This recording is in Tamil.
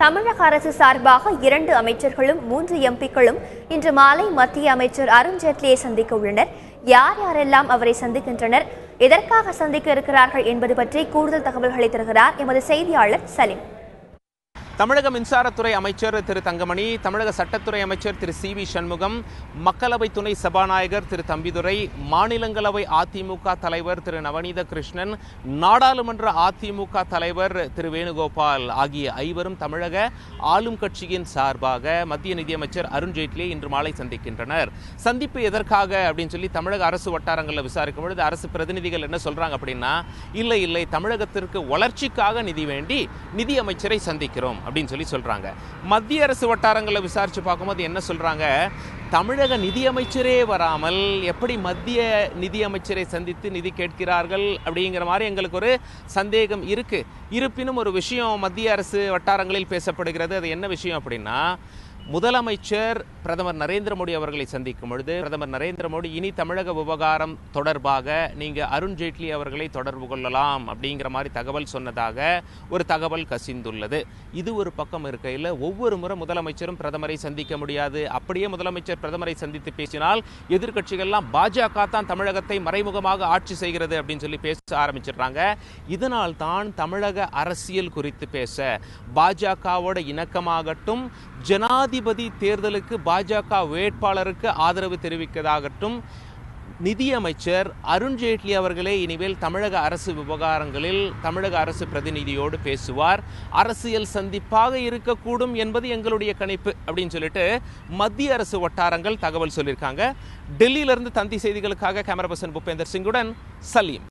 தமிழக அரசு சார்பாக 2 அமைச்சர்களும் 3 எம்பிக்களும் இன்று மாலை மத்திய அமைச்சர் அருண் ஜேட்லியை சந்திக்க உள்ளனர். யார் யாரெல்லாம் அவரை சந்திக்கின்றனர், எதற்காக சந்திக்க இருக்கிறார்கள் என்பது பற்றி கூடுதல் தகவல்களை தருகிறார் எமது செய்தியாளர் சலீம். தமிழக மின்சாரத்துறை அமைச்சர் திரு தங்கமணி, தமிழக சட்டத்துறை அமைச்சர் திரு சி.வி. சண்முகம், மக்களவை துணை சபாநாயகர் திரு தம்பிதுரை, மாநிலங்களவை அதிமுக தலைவர் திரு நவநீத கிருஷ்ணன், நாடாளுமன்ற அதிமுக தலைவர் திரு வேணுகோபால் ஆகிய 5வரும் தமிழக ஆளும் கட்சியின் சார்பாக மத்திய நிதியமைச்சர் அருண் ஜேட்லியை இன்று மாலை சந்திக்கின்றனர். சந்திப்பு எதற்காக அப்படின்னு சொல்லி தமிழக அரசு வட்டாரங்களில் விசாரிக்கும் பொழுது அரசு பிரதிநிதிகள் என்ன சொல்றாங்க அப்படின்னா, இல்லை தமிழகத்திற்கு வளர்ச்சிக்காக நிதி வேண்டி நிதியமைச்சரை சந்திக்கிறோம் அப்படின்னு சொல்லி சொல்றாங்க. மத்திய அரசு வட்டாரங்களில் விசாரிச்சு பார்க்கும்போது என்ன சொல்றாங்க, தமிழக நிதியமைச்சரே வராமல் எப்படி மத்திய நிதியமைச்சரை சந்தித்து நிதி கேட்கிறார்கள் அப்படிங்கிற மாதிரி எங்களுக்கு ஒரு சந்தேகம் இருக்கு. இருப்பினும் ஒரு விஷயம் மத்திய அரசு வட்டாரங்களில் பேசப்படுகிறது. அது என்ன விஷயம் அப்படின்னா, முதலமைச்சர் பிரதமர் நரேந்திர மோடி அவர்களை சந்திக்கும் பொழுது பிரதமர் நரேந்திர மோடி இனி தமிழக விவகாரம் தொடர்பாக நீங்க அருண் ஜேட்லி அவர்களை தொடர்பு கொள்ளலாம் அப்படிங்கிற மாதிரி தகவல் சொன்னதாக ஒரு தகவல் கசிந்துள்ளது. இது ஒரு பக்கம் இருக்கையில் ஒவ்வொரு முறை முதலமைச்சரும் பிரதமரை சந்திக்க முடியாது. அப்படியே முதலமைச்சர் பிரதமரை சந்தித்து பேசினால் எதிர்க்கட்சிகள்லாம் பாஜக தான் தமிழகத்தை மறைமுகமாக ஆட்சி செய்கிறது அப்படின்னு சொல்லி பேச ஆரம்பிச்சிடுறாங்க. இதனால் தான் தமிழக அரசியல் குறித்து பேச பாஜகவோட இணக்கமாகட்டும், ஜனாதிபதி தேர்தலுக்கு பாஜக வேட்பாளருக்கு ஆதரவு தெரிவிப்பதாகட்டும், நிதியமைச்சர் அருண் ஜேட்லி அவர்களே இனிமேல் தமிழக அரசு விவகாரங்களில் தமிழக அரசு பிரதிநிதியோடு பேசுவார். அரசியல் சந்திப்பாக இருக்கக்கூடும் என்பது எங்களுடைய கணிப்பு அப்படின்னு சொல்லிட்டு மத்திய அரசு வட்டாரங்கள் தகவல் சொல்லியிருக்காங்க. டெல்லியிலிருந்து தந்தி செய்திகளுக்காக கேமரா பர்சன் பூபேந்தர் சிங்குடன் சலீம்.